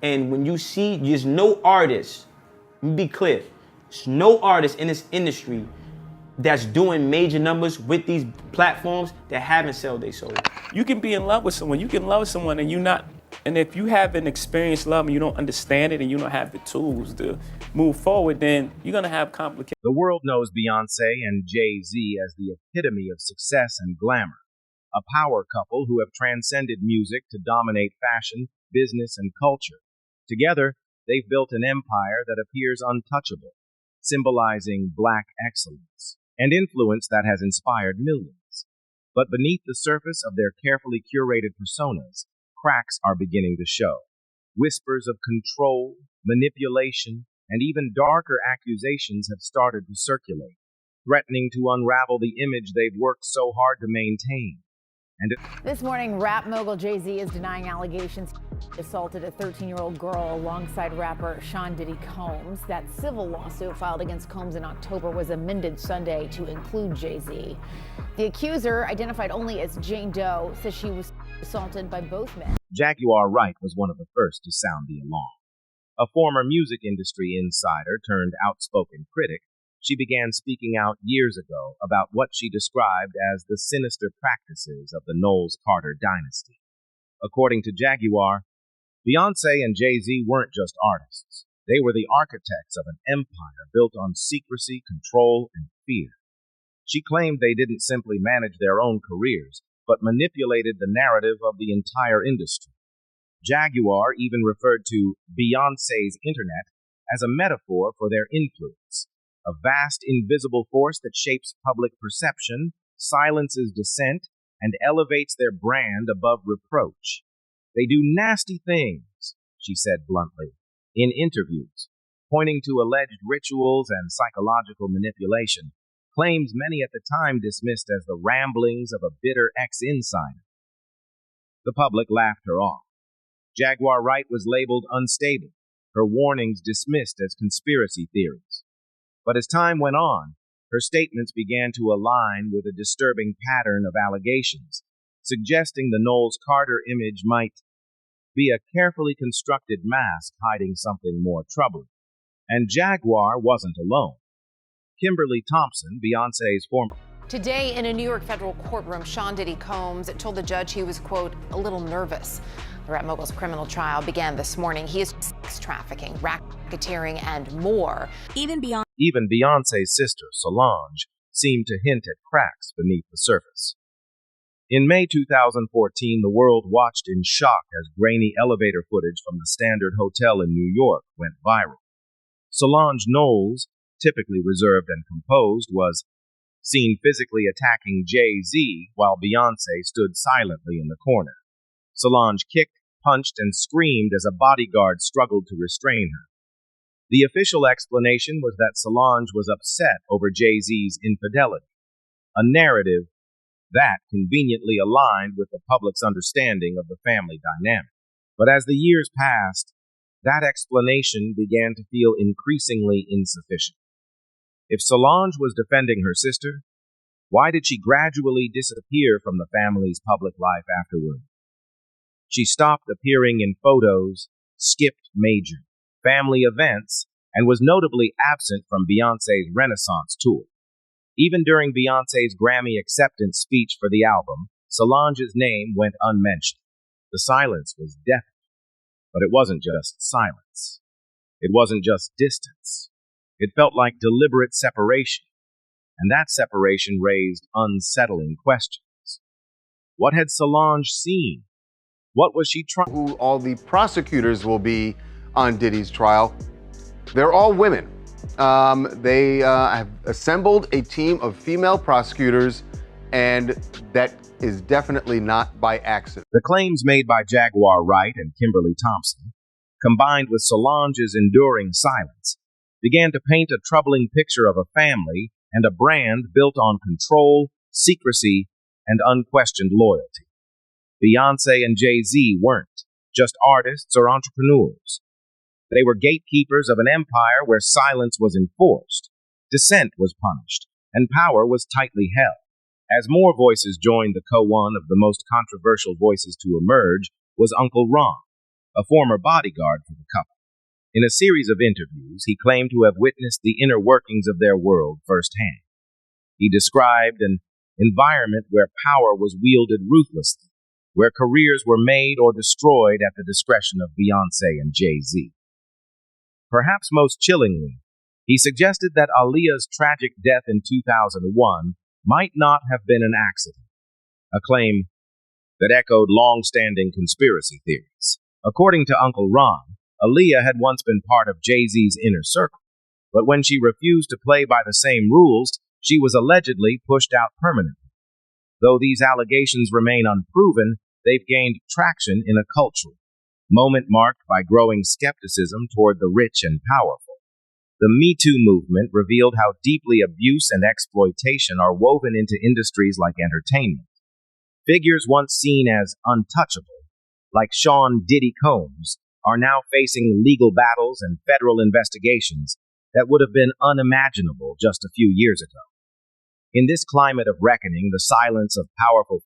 And when you see, there's no artist, let me be clear, there's no artist in this industry that's doing major numbers with these platforms that haven't sold their soul. You can be in love with someone, you can love someone and and if you haven't experienced love and you don't understand it and you don't have the tools to move forward, then you're gonna have complications. The world knows Beyonce and Jay-Z as the epitome of success and glamour, a power couple who have transcended music to dominate fashion, business, and culture. Together, they've built an empire that appears untouchable, symbolizing Black excellence and influence that has inspired millions. But beneath the surface of their carefully curated personas, cracks are beginning to show. Whispers of control, manipulation, and even darker accusations have started to circulate, threatening to unravel the image they've worked so hard to maintain. This morning, rap mogul Jay-Z is denying allegations he assaulted a 13-year-old girl alongside rapper Sean Diddy Combs. That civil lawsuit filed against Combs in October was amended Sunday to include Jay-Z. The accuser, identified only as Jane Doe, says she was assaulted by both men. Jaguar Wright was one of the first to sound the alarm. A former music industry insider turned outspoken critic, she began speaking out years ago about what she described as the sinister practices of the Knowles-Carter dynasty. According to Jaguar, Beyonce and Jay-Z weren't just artists. They were the architects of an empire built on secrecy, control, and fear. She claimed they didn't simply manage their own careers, but manipulated the narrative of the entire industry. Jaguar even referred to Beyonce's internet as a metaphor for their influence, a vast invisible force that shapes public perception, silences dissent, and elevates their brand above reproach. They do nasty things, she said bluntly, in interviews, pointing to alleged rituals and psychological manipulation, claims many at the time dismissed as the ramblings of a bitter ex-insider. The public laughed her off. Jaguar Wright was labeled unstable, her warnings dismissed as conspiracy theories. But as time went on, her statements began to align with a disturbing pattern of allegations, suggesting the Knowles-Carter image might be a carefully constructed mask hiding something more troubling. And Jaguar wasn't alone. Kimberly Thompson, Beyonce's former... Today, in a New York federal courtroom, Sean Diddy Combs told the judge he was, quote, a little nervous. The rap mogul's criminal trial began this morning. He is sex trafficking, racketeering, and more. Even Beyonce's sister, Solange, seemed to hint at cracks beneath the surface. In May 2014, the world watched in shock as grainy elevator footage from the Standard Hotel in New York went viral. Solange Knowles, typically reserved and composed, was seen physically attacking Jay-Z while Beyonce stood silently in the corner. Solange kicked, punched, and screamed as a bodyguard struggled to restrain her. The official explanation was that Solange was upset over Jay-Z's infidelity, a narrative that conveniently aligned with the public's understanding of the family dynamic. But as the years passed, that explanation began to feel increasingly insufficient. If Solange was defending her sister, why did she gradually disappear from the family's public life afterward? She stopped appearing in photos, skipped major family events, and was notably absent from Beyonce's Renaissance tour. Even during Beyonce's Grammy acceptance speech for the album, Solange's name went unmentioned. The silence was deafening. But it wasn't just silence. It wasn't just distance. It felt like deliberate separation, and that separation raised unsettling questions. What had Solange seen? What was she trying? Who all the prosecutors will be on Diddy's trial. They're all women. They have assembled a team of female prosecutors, and that is definitely not by accident. The claims made by Jaguar Wright and Kimberly Thompson, combined with Solange's enduring silence, began to paint a troubling picture of a family and a brand built on control, secrecy, and unquestioned loyalty. Beyonce and Jay-Z weren't just artists or entrepreneurs. They were gatekeepers of an empire where silence was enforced, dissent was punished, and power was tightly held. As more voices joined the one of the most controversial voices to emerge was Uncle Ron, a former bodyguard for the couple. In a series of interviews, he claimed to have witnessed the inner workings of their world firsthand. He described an environment where power was wielded ruthlessly, where careers were made or destroyed at the discretion of Beyonce and Jay-Z. Perhaps most chillingly, he suggested that Aaliyah's tragic death in 2001 might not have been an accident, a claim that echoed long-standing conspiracy theories. According to Uncle Ron, Aaliyah had once been part of Jay-Z's inner circle, but when she refused to play by the same rules, she was allegedly pushed out permanently. Though these allegations remain unproven, they've gained traction in a cultural moment marked by growing skepticism toward the rich and powerful. The Me Too movement revealed how deeply abuse and exploitation are woven into industries like entertainment. Figures once seen as untouchable, like Sean Diddy Combs, are now facing legal battles and federal investigations that would have been unimaginable just a few years ago. In this climate of reckoning, the silence of powerful